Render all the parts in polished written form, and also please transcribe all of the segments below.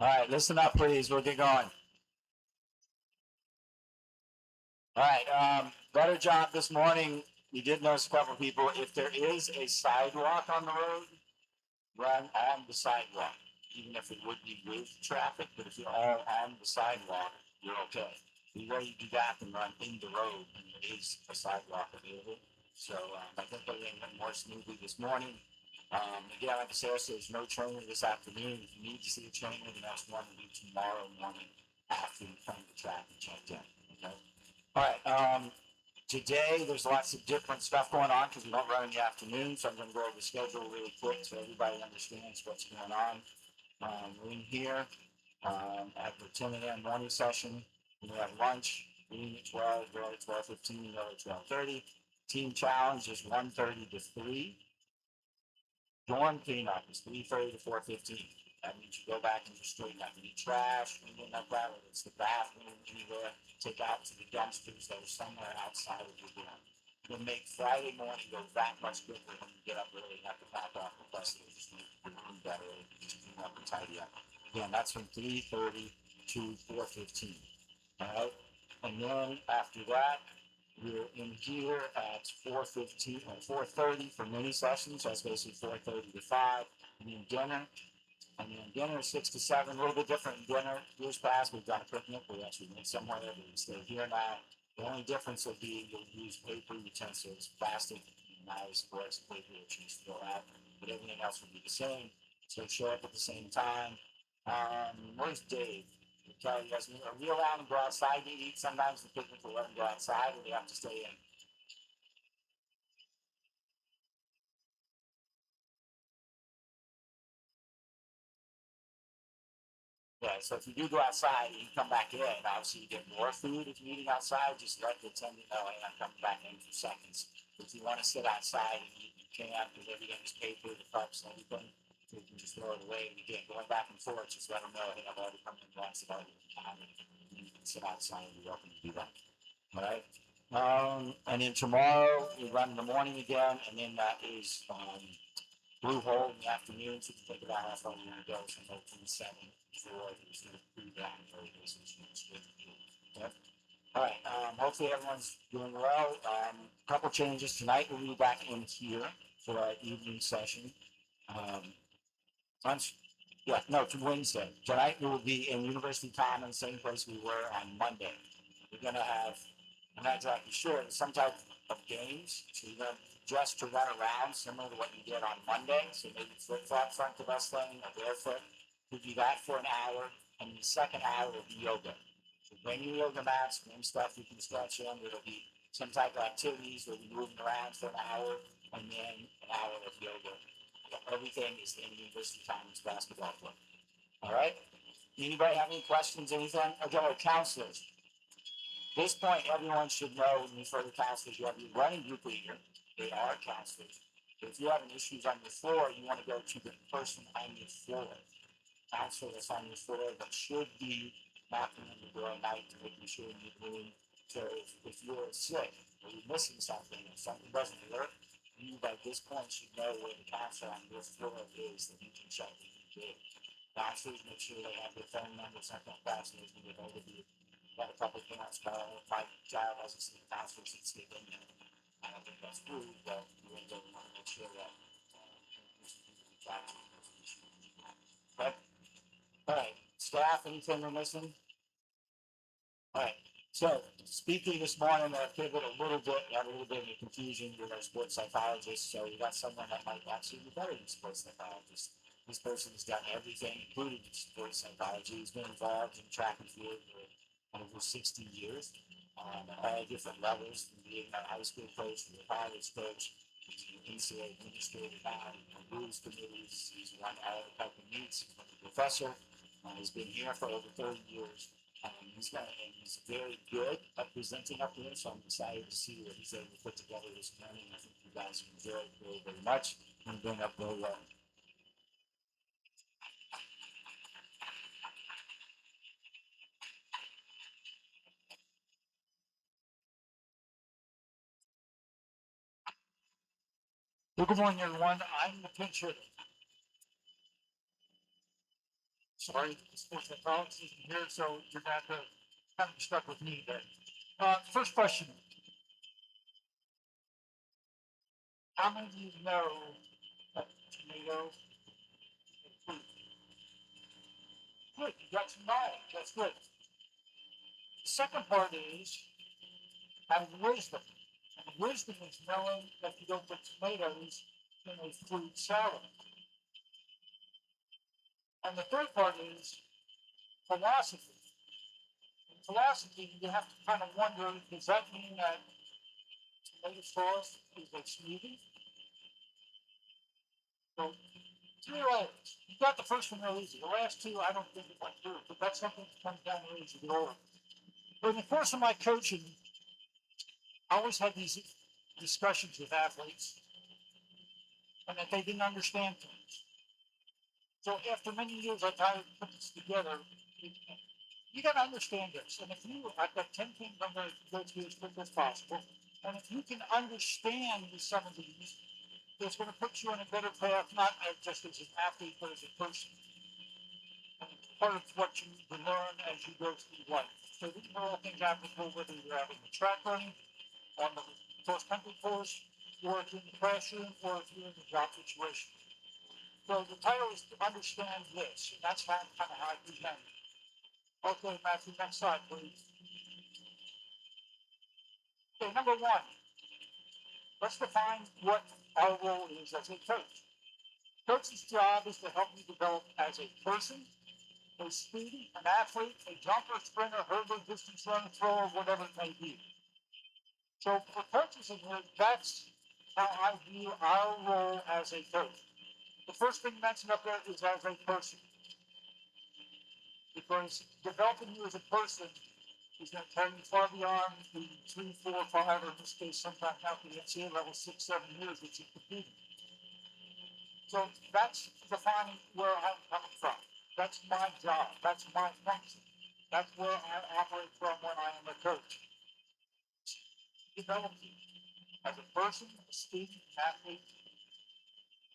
All right, listen up, please. We'll get going. All right, better job this morning. You did notice a couple of people. If there is a sidewalk on the road, run on the sidewalk, even if it would be with traffic. But if you're all on the sidewalk, you're okay. The way you do that and run in the road, and there is a sidewalk available. So I think everything went more smoothly this morning. Again, like I said, there's no training this afternoon. If you need to see a trainer, the next one will be tomorrow morning after you come to track and check in. Okay. All right. Today, there's lots of different stuff going on because we don't run in the afternoon. So I'm going to go over the schedule really quick so everybody understands what's going on. We're in here at the 10 a.m. morning session. We have lunch, meeting at 12, go at 12:15, go at 12:30. Team challenge is 1:30 to 3. Dorm cleanup is 3:30 to 4:15. That means you go back and you straighten out any trash, anything like that, whether it's the bathroom, anywhere, take out to the dumpsters that are somewhere outside of your dorm. It'll make Friday morning go that much quicker when you get up early and have to pack off the rest of it. Just make your room better and just clean up and tidy up. Again, that's from 3:30 to 4:15. All right. And then after that, we're in here at 4:15 or 4:30 for mini sessions. So that's basically 4:30 to 5. And then dinner. And then dinner is 6 to 7. A little bit different in dinner. Years past, we've done a picnic. We actually went somewhere. We stay here now. The only difference will be you'll use paper utensils, plastic, knives, forks, paper, which you throw out. But everything else will be the same. So show up at the same time. Where's Dave? Okay, you guys, are we allowed to go outside to eat? Sometimes the picnic will let them go outside, or they have to stay in. Yeah, so if you do go outside and you come back in, obviously you get more food if you're eating outside. Just let the attendant know, hey, I'm coming back in for seconds. If you want to sit outside and eat, you can, because everything is paper, the cups, and everything. So you can just throw it away. And again, going back and forth, just let them know, hey, I've already come in once, I've already counted. You can sit outside and you're welcome to do that. All right. And then tomorrow we run in the morning again, and then that is blue hole in the afternoon, so you can take about half hour to go from 7 to 4. There's no food down there. Okay. All right. Hopefully everyone's doing well. A couple changes tonight. We'll be back in here for our evening session. Lunch. Yeah, no, to Wednesday. Tonight we will be in University Commons, same place we were on Monday. We're gonna have, I'm not exactly sure, some type of games. So you're gonna just to run around, similar to what you did on Monday. So maybe flip flops aren't the best thing, or barefoot. We do that for an hour, and the second hour will be yoga. So bring your yoga mats, bring stuff you can stretch in. It'll be some type of activities. We'll be moving around for an hour, and then an hour of yoga. Everything is in University Commons basketball court. All right. Anybody have any questions? Anything? Okay, counselors. At this point, everyone should know when you refer to counselors, you have your running group leader. They are counselors. But if you're having issues on your floor, you want to go to the person on your floor. Counselor that's on your floor that should be knocking on the door at night to making sure you're doing. So if you're sick or you're missing something or something doesn't work, you by this point should know where the counselor on your floor is that you can check with you. Counselors make sure they have their phone number, something like that, so they can get hold of you. Got a couple of parents call, if my child hasn't seen a counselor since they've been there. I don't think that's true, but you want to make sure that okay. All right, staff, anything we're missing? All right. So speaking this morning, I pivoted a little bit, got a little bit of a confusion with our sports psychologist. So we got someone that might actually be better than sports psychologist. This person has done everything, including sports psychology. He's been involved in track and field for over 60 years at all different levels, from being a high school coach to a college coach, he's an NCAA administrator now, rules committees. He's run all the type of meets. He's been a professor. He's been here for over 30 years. He's very good at presenting up here, so I'm excited to see what he's able to put together this morning. I think you guys will enjoy it very, very much and bring up very well. Well, good morning, everyone. I'm the picture. Sorry, the sports psychologist isn't here, so you're going to kind of be stuck with me there. First question. How many of you know that tomato is fruit? Good, you got some knowledge. That's good. The second part is having wisdom. And wisdom is knowing that you don't put tomatoes in a fruit salad. And the third part is philosophy. In philosophy, you have to kind of wonder, does that mean that tomato sauce is a smoothie? So, three layers. You got the first one real easy. The last two, I don't think it went through, but that's something that comes down to as you get older. But in the course of my coaching, I always had these discussions with athletes and that they didn't understand things. So after many years, I tried to put this together. You got to understand this. And if you, I've got 10 things I'm going to go through as quick as possible. And if you can understand some of these, it's going to put you on a better path, not just as an athlete, but as a person. And part of what you need to learn as you go through life. So these are all things applicable whether you're having a track running, on the cross country course, or if you're in the classroom, or if you're in a job situation. So the title is to understand this, and that's kind of how I present it. Okay, Matthew, next slide, please. Okay, number one, let's define what our role is as a coach. Coach's job is to help you develop as a person, a student, an athlete, a jumper, sprinter, hurdler, distance runner, thrower, whatever it may be. So for coaches in here, that's how I view our role as a coach. The first thing mentioned up there is as a person. Because developing you as a person is going to carry you far beyond the 3, 4, 5, or in this case, sometimes after the NCAA level, 6, 7 years that you're competing. So that's defining where I'm coming from. That's my job. That's my function. That's where I operate from when I am a coach. Develop you as a person, a student, athlete,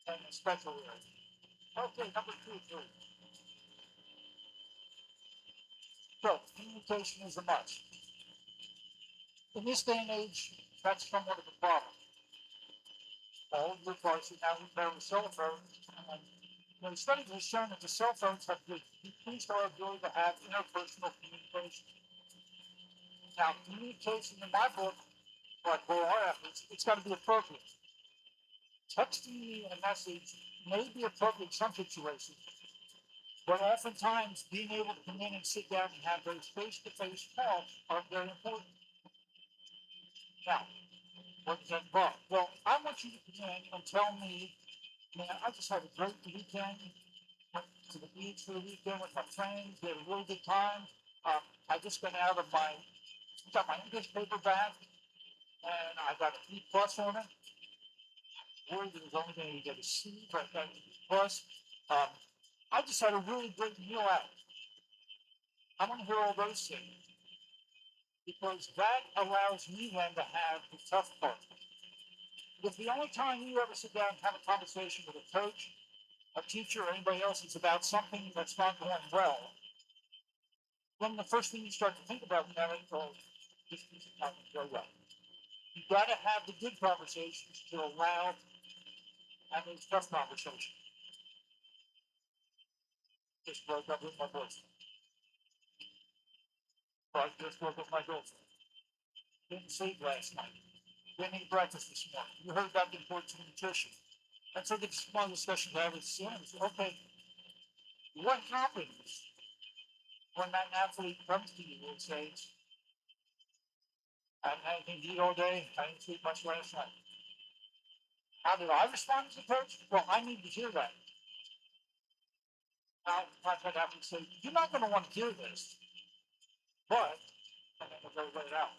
and a special area. Okay, number 2, 3. So communication is a must. In this day and age, that's somewhat of a problem. All of the devices now we bear with cell phones. And the studies have shown that the cell phones have decreased our ability to have interpersonal communication. Now, communication in my book, like for our efforts, it's got to be appropriate. Texting me a message may be appropriate in some situations, but oftentimes being able to come in and sit down and have those face-to-face talks are very important. Now, what does that involve? Well, I want you to come in and tell me, man, I just had a great weekend. Went to the beach for the weekend with my friends. We had a really good time. I just got out of got my English paper back, and I got a B plus on it. Worried it was only going to get a C, but I got a B plus. Um, I just had a really great meal out. I want to hear all those things because that allows me then to have the tough part. If the only time you ever sit down and have a conversation with a coach, a teacher, or anybody else is about something that's not going well, then the first thing you start to think about now is, oh, this is not going to go well. You've got to have the good conversations to allow having those tough conversations. Just broke up with my boyfriend. I just broke up with my girlfriend. Didn't sleep last night. Didn't eat breakfast this morning. You heard about the importance of nutrition. And so the small discussion to have with students, okay, what happens when that athlete comes to you and says, I haven't had anything to eat all day, I didn't sleep much last night. How did I respond as a coach? Well, I need to hear that. Now, I've had athletes say, you're not going to want to hear this, but, and then we'll go right out.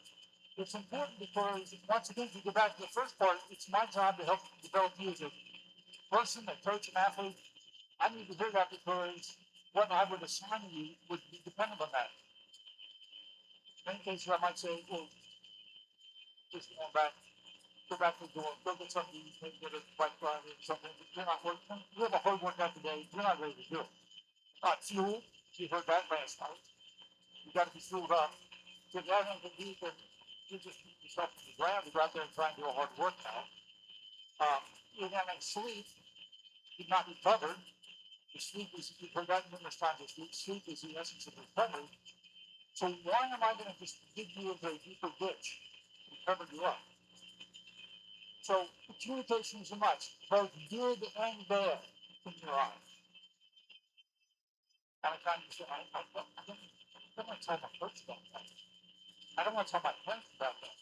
It's important because, once again, to go back to the first part, it's my job to help develop you as a person, a coach, an athlete. I need to hear that because what I would assign you would be dependent on that. In many cases, I might say, well, just go back to the door, go get something, maybe get a bike ride or something. You're not working, you have a hard workout today, you're not ready to do it. Not fueled. You heard that last night. You got to be fueled up. So that doesn't mean that you just keep yourself to the ground. You go out there and try and do a hard workout. You're going to sleep. You're not recovered. The sleep is, you've heard that numerous times, sleep is the essence of recovery. So why am I going to just dig you into a deeper ditch and cover you up? So communication is a must, both good and bad in your life. And I kind of say, I don't want to tell my folks about that. I don't want to tell my friends about that.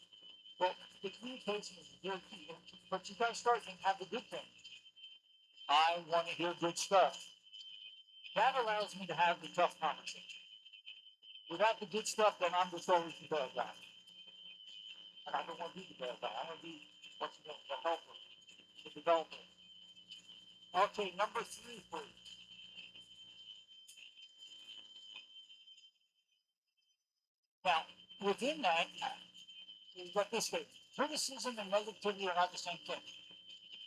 Well, the communication is very key, but you got to start and have the good things. I want to hear good stuff. That allows me to have the tough conversation. Without the good stuff, then I'm just always the bad guy. And I don't want to be the bad guy. I want to be, what's the name, the helper, the developer. Okay, number 3, please. Now, within that, you've got this thing. Criticism and negativity are not the same thing.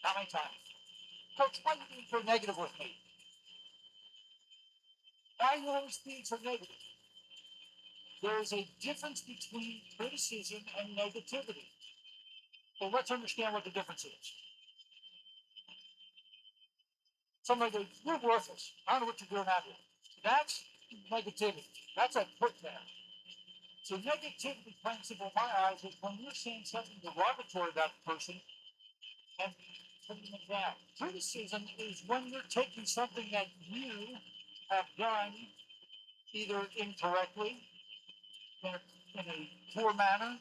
How many times? Coach, why are you being so negative with me? Why are you always being so negative? There is a difference between criticism and negativity. Well, let's understand what the difference is. Somebody goes, you're worthless. I don't know what you're doing out here. That's negativity. That's a put down. So negativity, principle in my eyes, is when you're saying something derogatory about the person and putting it down. Criticism is when you're taking something that you have done either incorrectly, in a poor manner,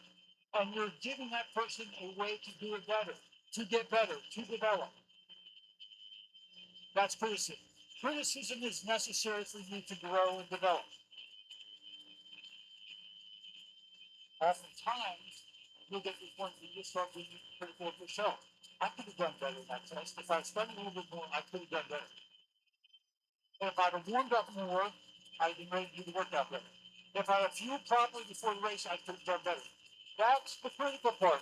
and you're giving that person a way to do it better, to get better, to develop. That's criticism. Criticism is necessary for you to grow and develop. Oftentimes, you'll get to the point where you start being critical of yourself. I could have done better in that test. If I studied a little bit more, I could have done better. And if I'd have warmed up more, I'd been ready to do the workout better. If I had fueled properly before the race, I could have done better. That's the critical part.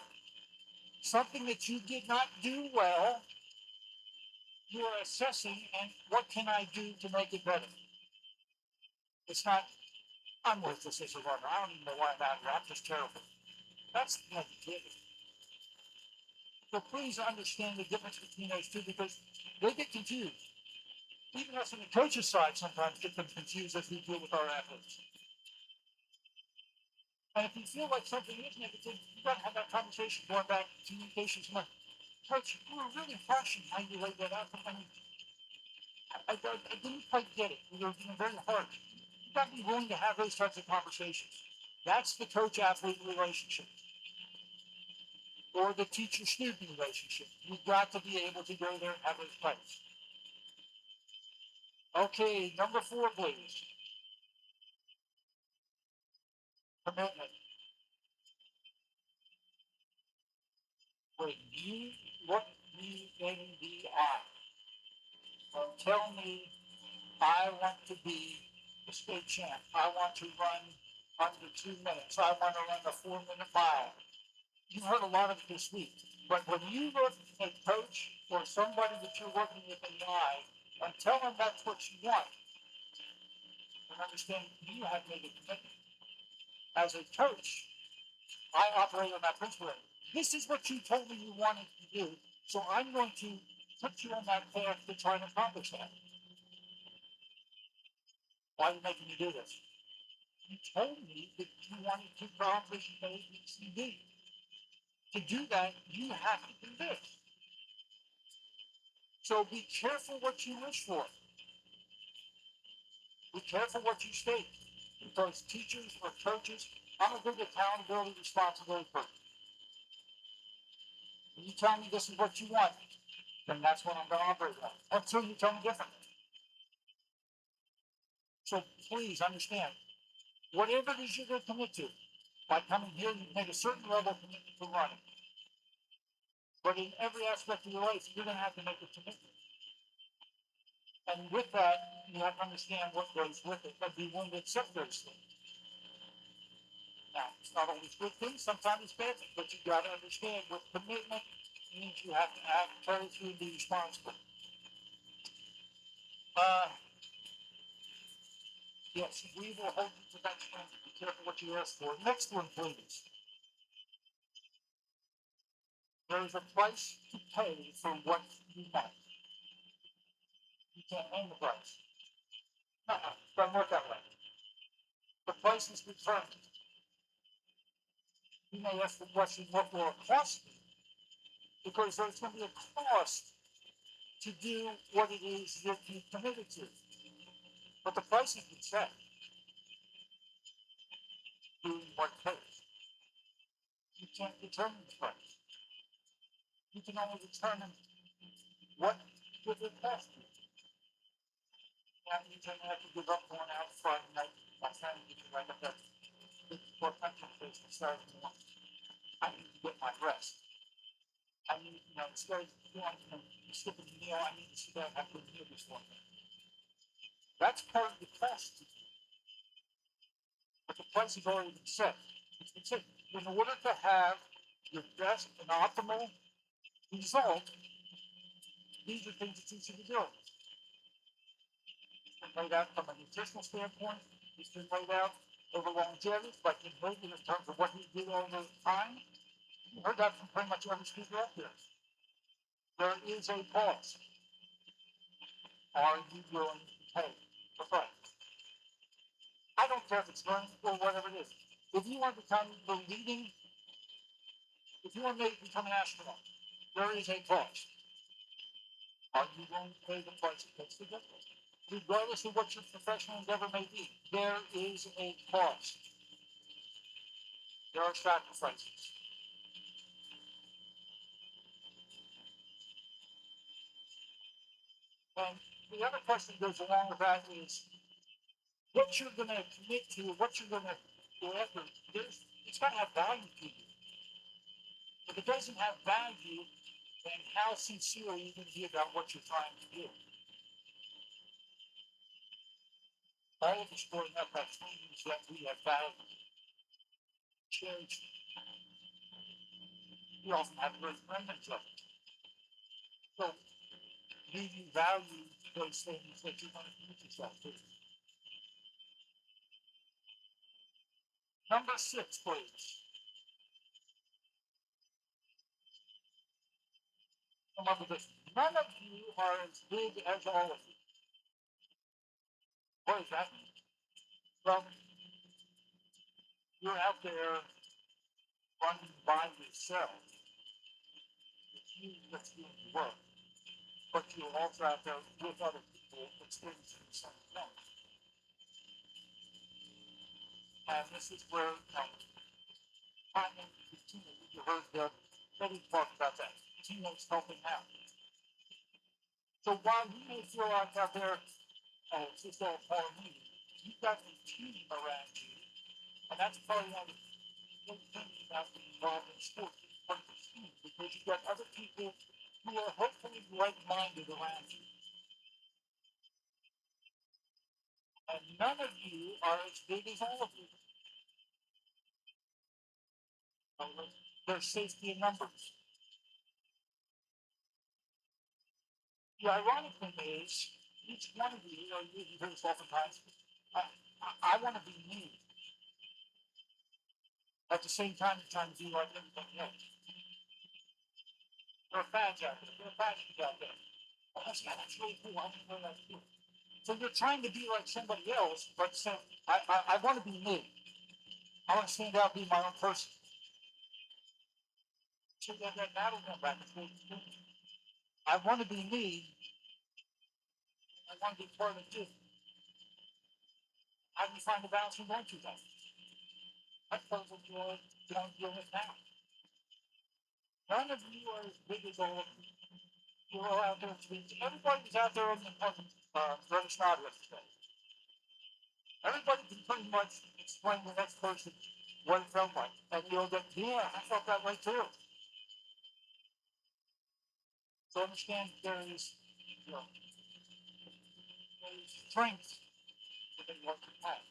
Something that you did not do well, you are assessing, and what can I do to make it better? It's not, I'm worthless as a runner. I don't even know why I'm out here. I'm just terrible. That's negativity. So please understand the difference between those two, because they get confused. Even us on the coach's side sometimes get them confused as we deal with our athletes. And if you feel like something is negative, you got to have that conversation going back to communications. Like, Coach, you were really harsh in how you laid that out. I mean, I didn't quite get it. You were being very harsh. You got to be willing to have those types of conversations. That's the coach-athlete relationship, or the teacher-student relationship. You've got to be able to go there and have those fights. Okay, number 4, please. Commitment. When you look me in the eye and tell me I want to be a state champ, I want to run under 2 minutes, I want to run a 4-minute mile. You've heard a lot of it this week, but when you look at a coach or somebody that you're working with in the eye and tell them that's what you want, and understand you have made a commitment. As a coach, I operate on that principle. This is what you told me you wanted to do, so I'm going to put you on that path to try and accomplish that. Why are you making me do this? You told me that you wanted to accomplish A, B, C, D. To do that, you have to do this. So be careful what you wish for. Be careful what you state. Because teachers or coaches, I'm a big accountability, responsibility person. When you tell me this is what you want, then that's what I'm going to operate on. Until you tell me different. So please understand, whatever it is you're going to commit to, by coming here, you've made a certain level of commitment to running. But in every aspect of your life, you're going to have to make a commitment. And with that, you have to understand what goes with it, but be willing to accept those things. Now, it's not always good things, sometimes it's bad things, but you've got to understand what commitment means. You have to act, carry through, and be responsible. Yes, we will hold you to that standard. Be careful what you ask for. Next one, please. There is a price to pay for what you want. You can't name the price. Uh-uh, doesn't work that way. The price is determined. You may ask the question, what will it cost me? Because there's going to be a cost to do what it is that you committed to. But the price has been set. Doing what pays. You can't determine the price. You can only determine what will it cost you. Now you can have to give up going out Friday night by trying to get you right up there. For country place to start in the morning. I need to get my rest. I need, instead of skipping the meal, I need to sit down and have a good meal this morning. That's part of the cost. But the price has already been set. It's been set. In order to have your best and optimal result, these are things that you should be doing. It's been laid out from a nutritional standpoint. It's been laid out over longevity, like in Reagan in terms of what he did over time. You heard that from pretty much every speaker up there. There is a cost. Are you willing to pay the price? I don't care if it's money or whatever it is. If you want to become the leading, if you want to become an astronaut, there is a cost. Are you willing to pay the price it takes to get there? Regardless of what your professional endeavor may be, there is a cost. There are sacrifices. And the other question that goes along with that is what you're going to commit to, what you're going to go after. It's got to have value to you. If it doesn't have value, then how sincere are you going to be about what you're trying to do? All of us growing up have things that we have value. Church, we often have great remnants of it. So, do you value those things that you're going to commit yourself to? Number 6, please. Remember this. None of you are as big as all of you. What does that mean? Well, you're out there running by yourself. It's you that's doing the work. But you're also out there with other people experiencing the same thing. And this is where, finding the teammates, you heard Eddie talk about that. Teammates helping out. So while you may feel like out there, it's just all part of me, you've got a team around you. And that's probably one of the big things about being involved in sports. But it's team, because you've got other people who are hopefully like-minded around you. And none of you are as big as all of you. There's safety in numbers. The ironic thing is, each one of you, you hear this oftentimes, I want to be me. At the same time, you're trying to be like everybody else. There are fans out there. There are passionate out there. Oh, that's really cool. I didn't know that's cool. So you're trying to be like somebody else, but say, I want to be me. I want to stand out, be my own person. So that battleground back and forth. I want to be me. I want to be part of you. How do you find the balance in both of them? That's part of what you're dealing with now. None of you are as big as all of you. You're all out there. Everybody's out there on the British Nod yesterday. Everybody can pretty much explain to the next person what it felt like. And you'll get, yeah, I felt that way too. So understand there is, there is strength within what you have.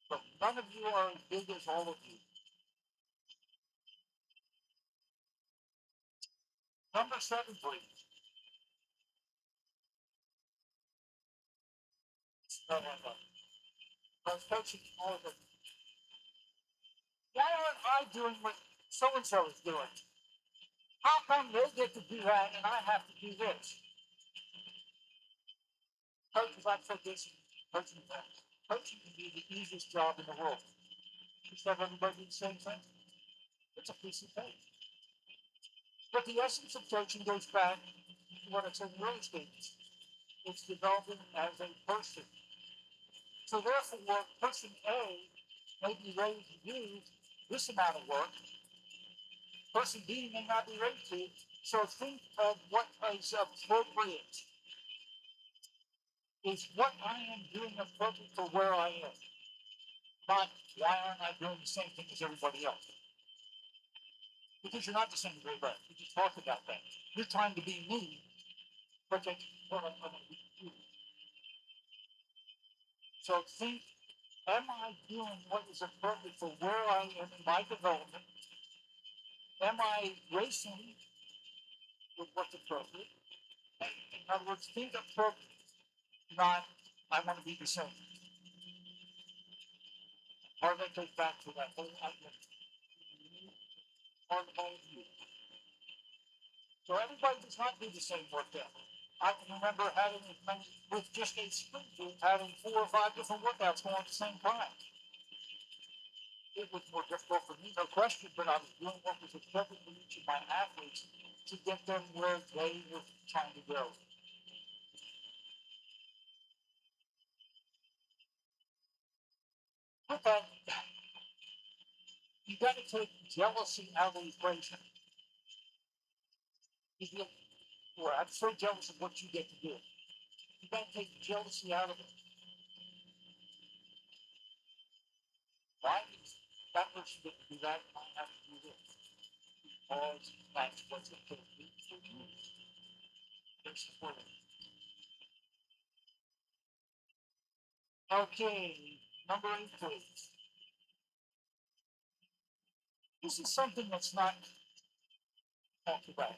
But none of you are as big as all of you. Number 7, please. No, no, no. Because coaching all of it. Why aren't I doing what so and so is doing? How come they get to do that and I have to do this? Coaches, I've said this in coaching class. Coaching can be the easiest job in the world. Just have everybody do the same thing. It's a piece of cake. But the essence of coaching goes back to what I said in the early stages. It's developing as a person. So therefore, person A may be ready to do this amount of work. Person B may not be ready to. So think of what is appropriate. Is what I am doing appropriate for where I am? Not why aren't I doing the same thing as everybody else? Because you're not the same as everybody. We just talked about that. You're trying to be me, but that's what I'm going to be you. So think, am I doing what is appropriate for where I am in my development? Am I racing with what's appropriate? In other words, think appropriate, not I want to be the same. Or that goes back to that whole identity. Or the whole you. So everybody does not do the same workout. I can remember having with just a sprint group, having 4 or 5 different workouts going at the same time. It was more difficult for me, no question, but I was doing what was appropriate for each of my athletes to get them where they were trying to go. With that, you got to take jealousy out of the equation. You get, or I'm so jealous of what you get to do. You got to take the jealousy out of it. Why does that person get to do that? I have to do this. Because that's what's appropriate for you. They're supporting. Okay, number 8, please. This is something that's not talked about.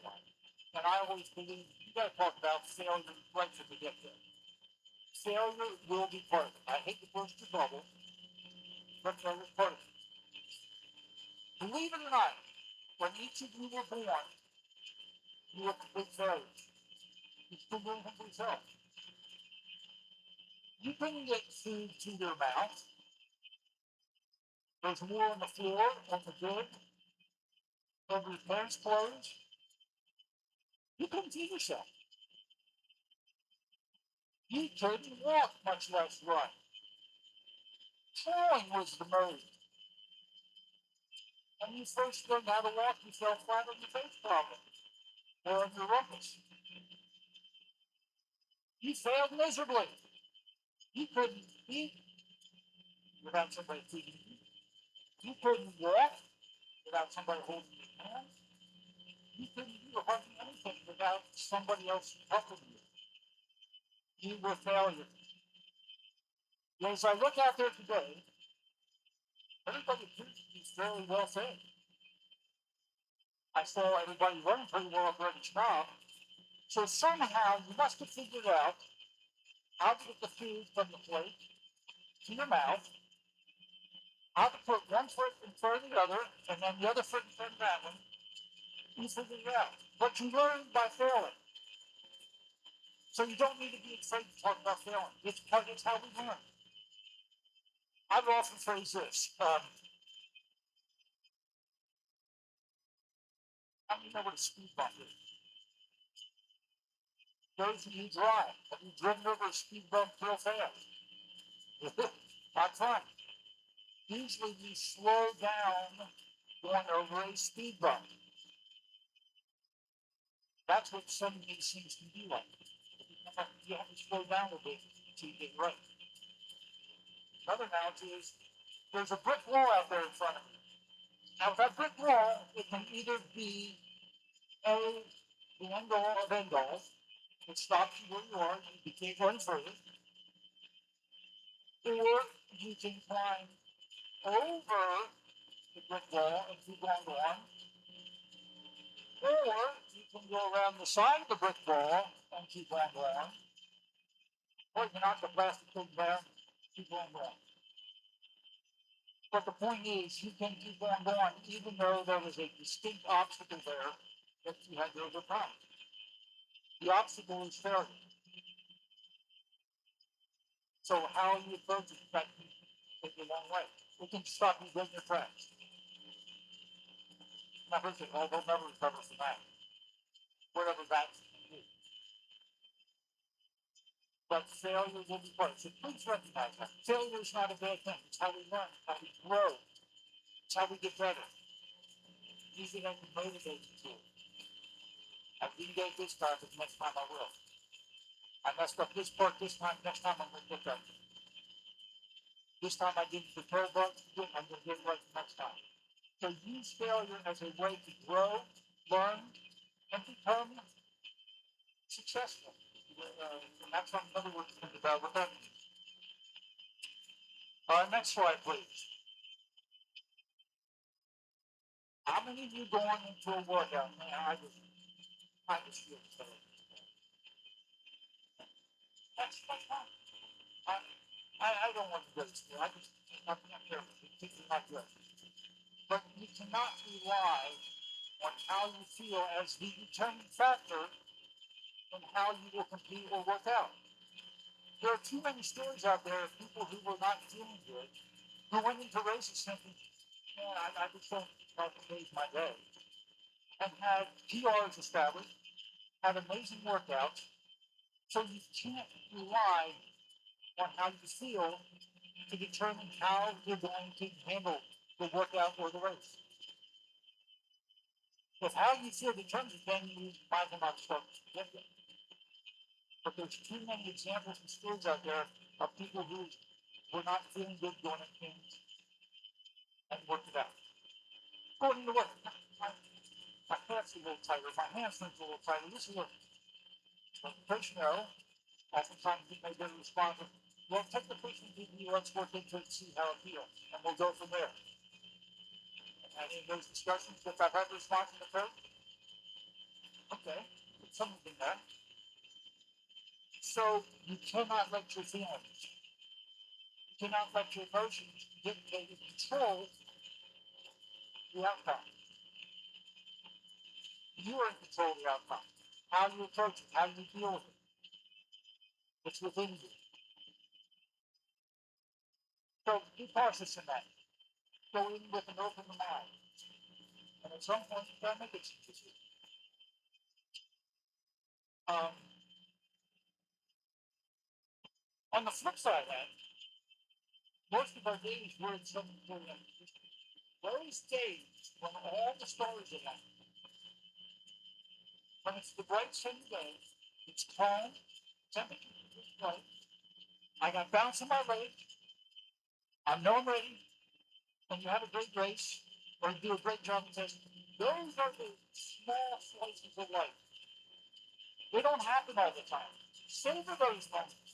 And I always believe you got to talk about failure right from the get go. Failure will be part of it. I hate to burst your bubble, but failure is part of it. Believe it or not, when each of you were born, you were complete failures. You still doing it for yourself. You couldn't get food to your mouth. There's more on the floor, on the bed, over your parents' clothes. You couldn't feed yourself. You couldn't walk, much less run. Crawling was the mode. When you first learned how to walk, you fell flat on your face probably, or on your rumpus. You failed miserably. You couldn't eat without somebody feeding you. You couldn't walk without somebody holding your hand. You couldn't do hardly anything without somebody else helping you. You were failure. And as I look out there today, everybody appears to be fairly well fed. I saw everybody running pretty well up Redditch Knob. So somehow you must have figured out how to get the food from the plate to your mouth, how to put one foot in front of the other, and then the other foot in front of that one. You figured it out. But you learn by failing. So you don't need to be afraid to talk about failing. It's how we learn. I've often phrased this. How do you know what a speed bump is? Those of you drive. Have you driven over a speed bump real fast? Not fun. Usually you slow down going over a speed bump. That's what some of these things can be like. You have to slow down a bit to get right. Another analogy is there's a brick wall out there in front of you. Now, with that brick wall, it can either be A, the end all of end all, it stops you where you are, and you can't go any further, or you can climb over the brick wall and keep on going, or you can go around the side of the brick wall and keep on going, Well, you knock the plastic thing down, keep on going. But the point is, you can keep on going even though there was a distinct obstacle there that you had to overcome. The obstacle is failure. So how you approach it that can take you a long way. It can stop you dead in your tracks. Never say, oh, they'll never recover from that. Whatever that is. But failure will be part. So please recognize that. Failure is not a bad thing. It's how we learn, how we grow. It's how we get better. Use it as a motivating tool. I didn't get this time, but next time I will. I messed up this part this time, next time I'm going to get that. This time I didn't prepare well, I'm going to get it right next time. So use failure as a way to grow, learn, and become successful. And that's another word to think about what that means. Next slide, please. How many of you going into a workout? Man, I just feel so. That's fine. I don't want to go to school. I'm not careful. It's not good. But you cannot rely on how you feel as the determining factor in how you will compete or work out. There are too many stories out there of people who were not feeling good, who went into races thinking, man, I just don't like to change my day, and had PRs established, had amazing workouts. So you can't rely on how you feel to determine how you're going to handle the workout or the race. If how you feel determines, then you might as well not start. But there's too many examples and stories out there of people who were not feeling good going at things and worked it out. Going to work. My pants are a little tighter, my hamstrings are a little tighter. This is what the patient know. Oftentimes you may get a response of, well, take the patient with you, let's work into it and see how it feels, and we'll go from there. And in those discussions, if I've had a response in the coach, okay, something in there. So you cannot let your feelings, you cannot let your emotions dictate and control the outcome. You are in control of the outcome. How you approach it, how you deal with it. It's within you. So be cautious in that. Go in with an open mind. And at some point, you gotta make a decision. Um, on the flip side of that, most of our days we're in some those days when all the stars are out, when it's the bright sunny day, it's calm, temperature is right, I got bounce in my leg, I know I'm ready, and you have a great race, or you do a great job of testing. Those are the small slices of life. They don't happen all the time. Savor those moments.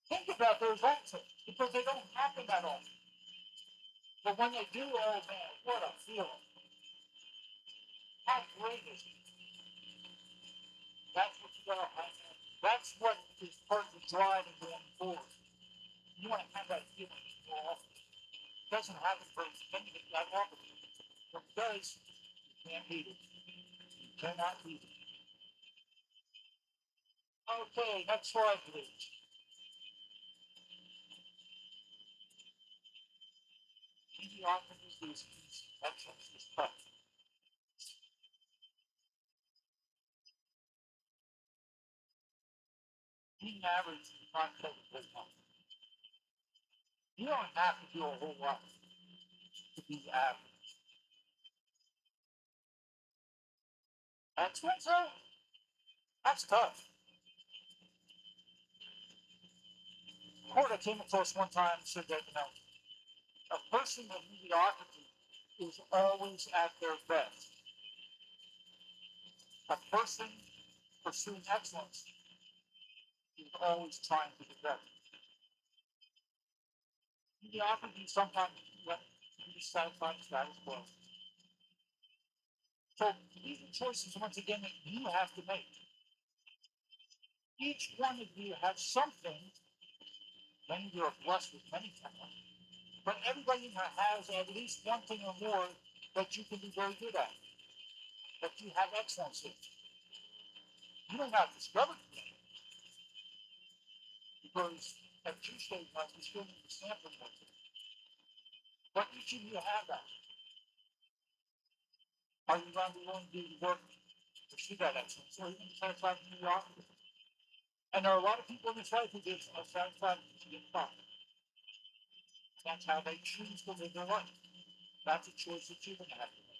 Think about those also, because they don't happen that often. But when they do, oh man, what a feeling. How great is it? That's what you gotta have. That's what is part of the drive and going forward. You want to have that feeling more often. It doesn't happen for many that often. When it does, you can't beat it. You cannot beat it. Okay, next slide, please. Mediocrity is excellence is tough. Being average is not taking good enough. You don't have to do a whole lot to be average. Excellence, though, that's tough. Quote I came across one time said that, a person of mediocrity is always at their best. A person pursuing excellence is always trying to be better. Mediocrity sometimes you satisfy the status quo. So these are choices once again that you have to make. Each one of you has something. Many of you are blessed with many talents, but everybody has at least one thing or more that you can be very good at, that you have excellence in. You may not discover it yet, because at Tuesday night you still need to sample more. But each of you have that. Are you going to be willing to do the work to pursue that excellence? Or are you going to satisfy the mediocrity? And there are a lot of people in this life who get satisfied to get by. That's how they choose to live their life. That's a choice that you're going to have to make.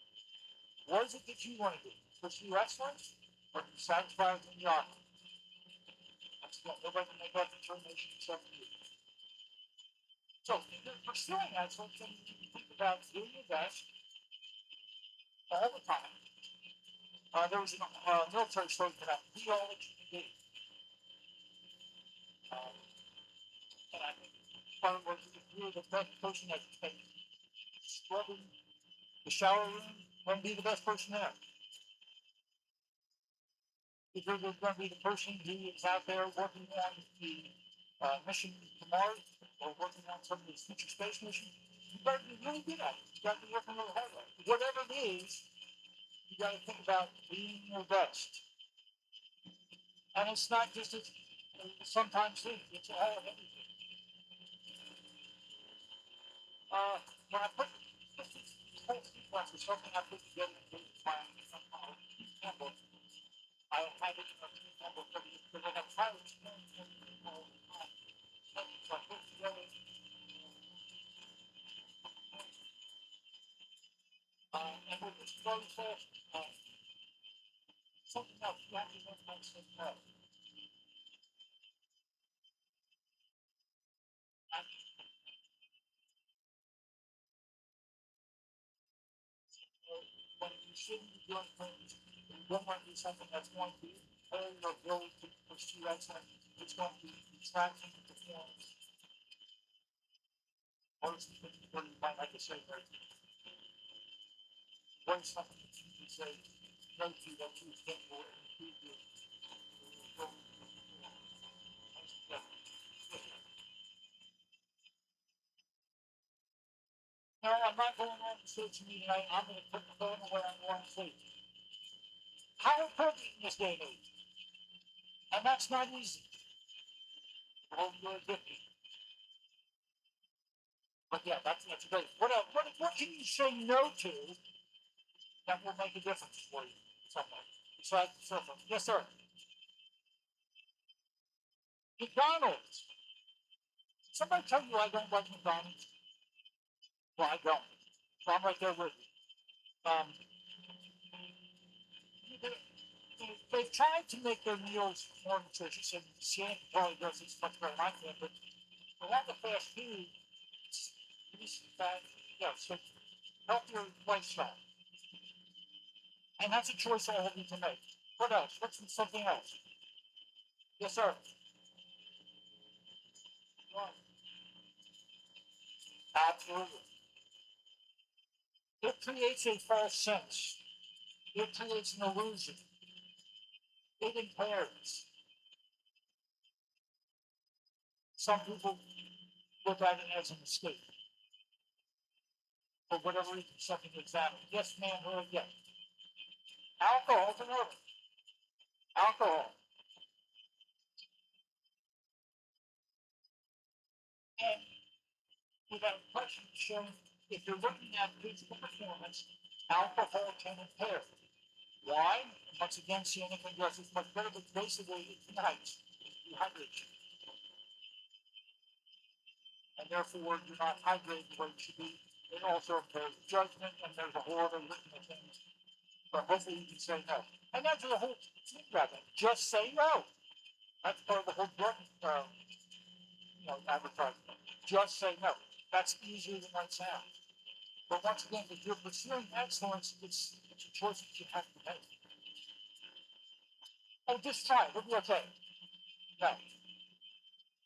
What is it that you want to do? Pursue excellence or be satisfied with mediocrity? That's what nobody can make that determination except you. So if you're pursuing excellence, then you can think about doing your best all the time. There was a military slogan that be all that you can be. And I think part of what if you're the best person that scrubbing the shower room, then be the best person there. If you're going to be the person who is out there working on the mission to Mars or working on some of these future space missions, you better be really good at it. You got to be working really hard at it. Whatever it is, you got to think about being your best. And it's not just sometimes things, it's all of everything. When I put this whole sequence is something I put together in the plan, I had it in a handbook because I have tried experience all the time. So I put together, and with this process, something else you have to learn how to say no. And when you shouldn't be doing things, you don't want to do something that's going to impair your ability to pursue excellence. It's going to be distraction and performance. What is the thing you might like to say right there? What is something that you can say no to that you think will improve your no, I'm not going on to say to me tonight, I'm going to put the phone away on one sleep. How important in this day and age? And that's not easy. Well, you're addicted. But yeah, that's great. What else? What can you say no to that will make a difference for you someday? Besides the cell phone. Yes, sir. McDonald's. Somebody tell you I don't like McDonald's? Well, I don't. So I'm right there with you. They've tried to make their meals more nutritious, and Shannon probably does this much better than I can, but a lot of the fast food, it's fat, so healthier lifestyle. And that's a choice all of you can make. What else? What's something else? Yes, sir. Absolutely. It creates a false sense. It creates an illusion. It impairs. Some people look at it as an escape. For whatever reason, something examined. Yes, ma'am, or yes. Alcohol is another. Alcohol. And without question showing, if you're looking at physical performance, alcohol can impair. Why? Once again, Sienna can address this much better, but basically it ignites, dehydrates, and therefore you're not hydrated the way you should be. It also impairs judgment, and there's a whole other litany of things. But hopefully you can say no. And that's the whole thing about that. Just say no. That's part of the whole drug advertisement. Just say no. That's easier than it sounds. But once again, if you're pursuing excellence, it's a choice that you have to make. Oh, just try it. It'll be okay. No.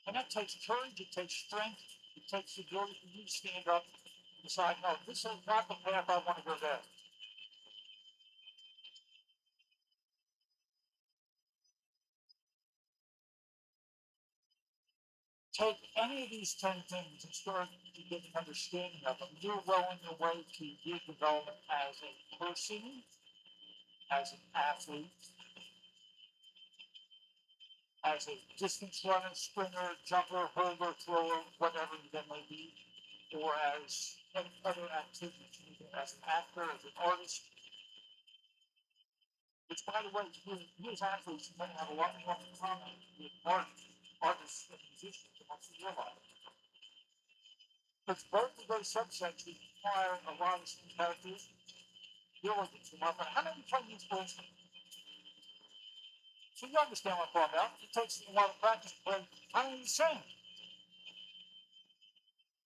And that takes courage, it takes strength, it takes the ability for you to stand up and decide, no, this is not the path I want to go down. take any of these 10 things and start to get an understanding of them, you're well on your way to your development as a person, as an athlete, as a distance runner, sprinter, jumper, hurdler, thrower, whatever that may be, or as any other activity, as an actor, as an artist. Which, by the way, you as athletes, you may have a lot more in common with artists and musicians than what you realize. Because both of those subsets require a lot of some characteristics, diligence, and whatnot. How many play these sports? So you understand what I'm talking about. It takes a lot of practice to play. How do you sing?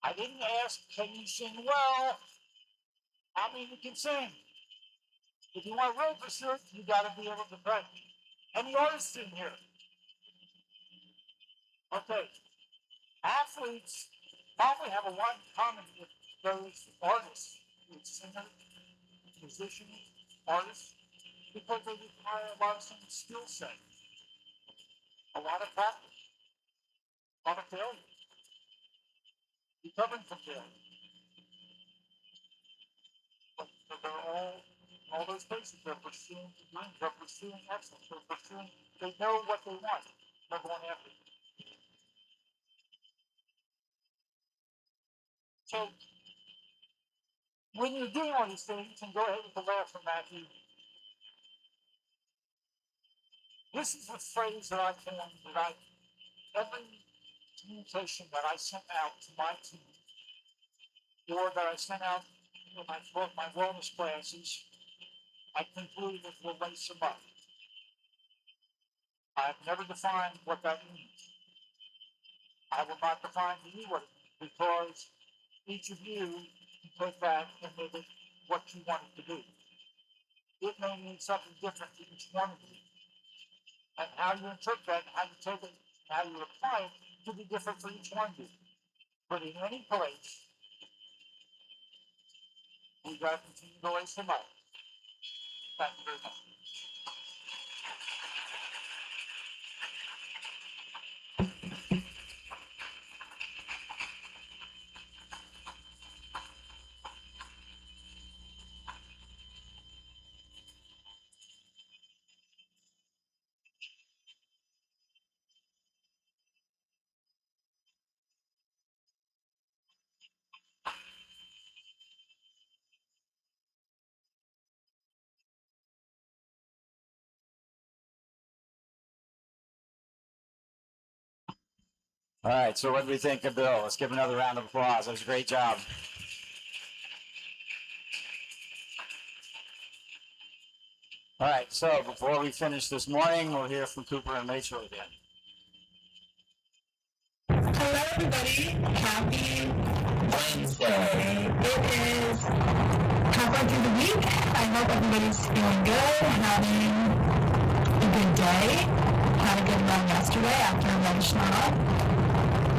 I didn't ask, can you sing well? How many you can sing? If you want to really pursue it, you got to be able to practice. Any artists in here? Okay. Athletes probably have a lot in common with those artists, with singers, musicians, artists, because they require a lot of some skill set, a lot of practice, a lot of failure, recovering from failure. But they're all those places, they're pursuing dreams, they're pursuing excellence, they know what they want, they're going after it. So, when you're doing all these things, and go ahead with the laugh from Matthew, this is a phrase that I formed that every communication that I sent out to my team, or that I sent out in my wellness classes, I concluded it will lace them up. I have never defined what that means. I will not define to you what it means, because each of you can take that and make it what you want it to be. It may mean something different to each one of you. And how you interpret that, how you take it, how you apply it, will be different for each one of you. But in any place, we got to continue to lace them up. Thank you very much. All right, so what do we think of Bill? Let's give him another round of applause. That was a great job. All right, so before we finish this morning, we'll hear from Cooper and Rachel again. Hello, everybody. Happy Wednesday. It is halfway through the week. I hope everybody's feeling good, having a good day. Had a good run yesterday after a red shot.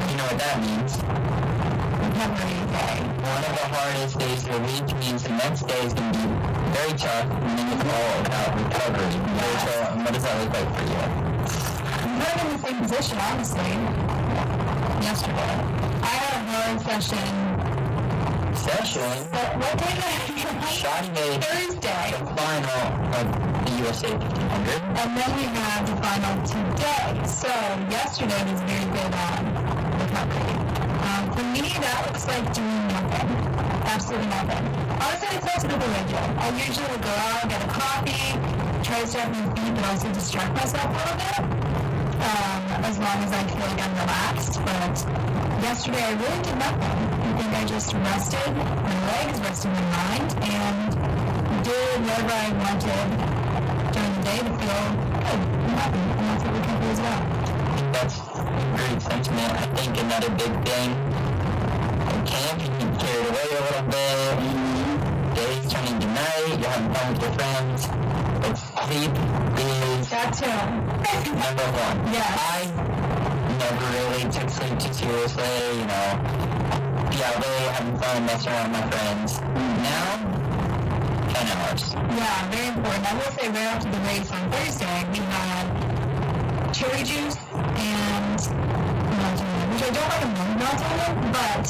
You know what that means? Recovery day. One of the hardest days of the week means the next day is going to be very tough, and then it's all about recovery. Rachel, what does that look like for you? I'm kind of in the same position, honestly. Yesterday. I had a hard session. What day did I have? Shotty made Thursday. The final of the USA 1500. And then we had the final today. So yesterday was very good on recovery. For me, that looks like doing nothing. Absolutely nothing. Honestly, it's not super rigid. I usually go out, get a coffee, try to start my feet, but also distract myself a little bit. As long as I feel like I'm relaxed, but yesterday I really did nothing. I think I just rested my legs, rested my mind, and did whatever I wanted during the day to feel good and happy, and that's what recovery is about. That's a great sentiment. I think another big thing, in camp, you get carried away a little bit, days turn into night, you're having fun with your friends, but sleep is that too. Number one. Yeah. I never really took sleep too seriously, you know, be out late, having fun, messing around with my friends. Now, 10 hours. Yeah, very important. I will say right after the race on Thursday, we had cherry juice and melatonin, which I don't recommend melatonin, but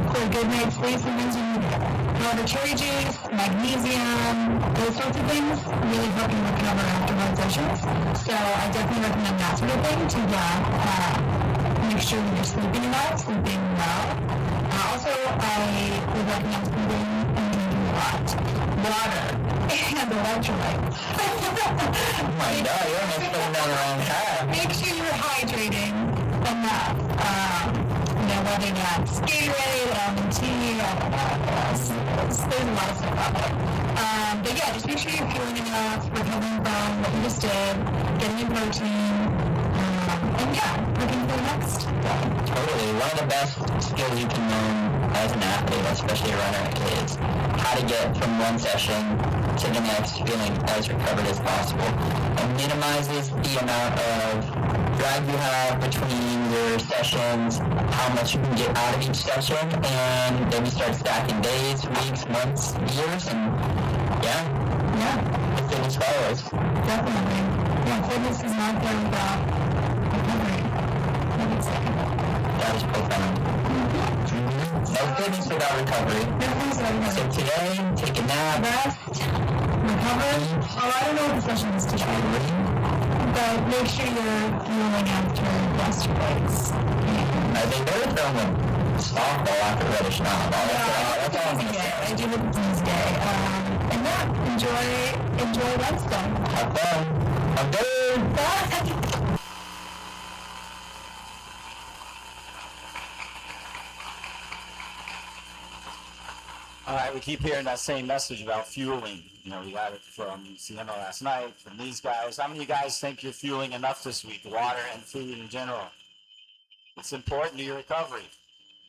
for a good night's sleep, sometimes you need it. However, cherry juice, magnesium, those sorts of things really help you recover after hard sessions. So I definitely recommend that sort of thing to make sure that you're sleeping enough, sleeping well. Also, I would recommend sleeping and drinking a lot. Water and electrolytes. Oh my god, you're almost putting down the wrong path. Make sure you're hydrating enough. Whether that's Gatorade, almond tea, I don't know what else. There's a lot of stuff out there. But yeah, just make sure you're fueling enough, recovering from what you just did, getting your protein, and yeah, looking for the next day. Totally. One of the best skills you can learn as an athlete, especially a runner, is how to get from one session to the next feeling as recovered as possible. It minimizes the amount of drag you have between your sessions, how much you can get out of each session, and then you start stacking days, weeks, months, years, and yeah, the fitness follows. Definitely. Yeah, fitness is not there without recovery. I would say. That is profound. No fitness without recovery. So today, take a nap. Rest, recover. Oh, I don't know what the session is today. But make sure you're fueling after yesterday's. I think they're throwing a softball after Reddish now. That's all I'm going to say. I do it Tuesday. And yeah, enjoy Wednesday. Have fun. I'm good. Bye. All right, we keep hearing that same message about fueling. We got it from Sienna last night, from these guys. How many of you guys think you're fueling enough this week? Water and food in general. It's important to your recovery.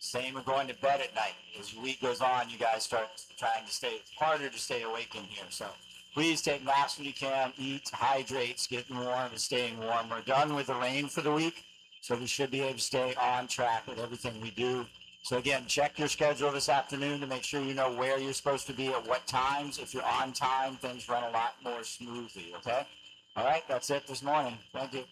Same with going to bed at night. As the week goes on, you guys start trying to stay harder to stay awake in here. So please take naps when you can, eat, hydrate, getting warm and staying warm. We're done with the rain for the week, so we should be able to stay on track with everything we do. So again, check your schedule this afternoon to make sure you know where you're supposed to be at what times. If you're on time, things run a lot more smoothly, okay? All right, that's it this morning. Thank you.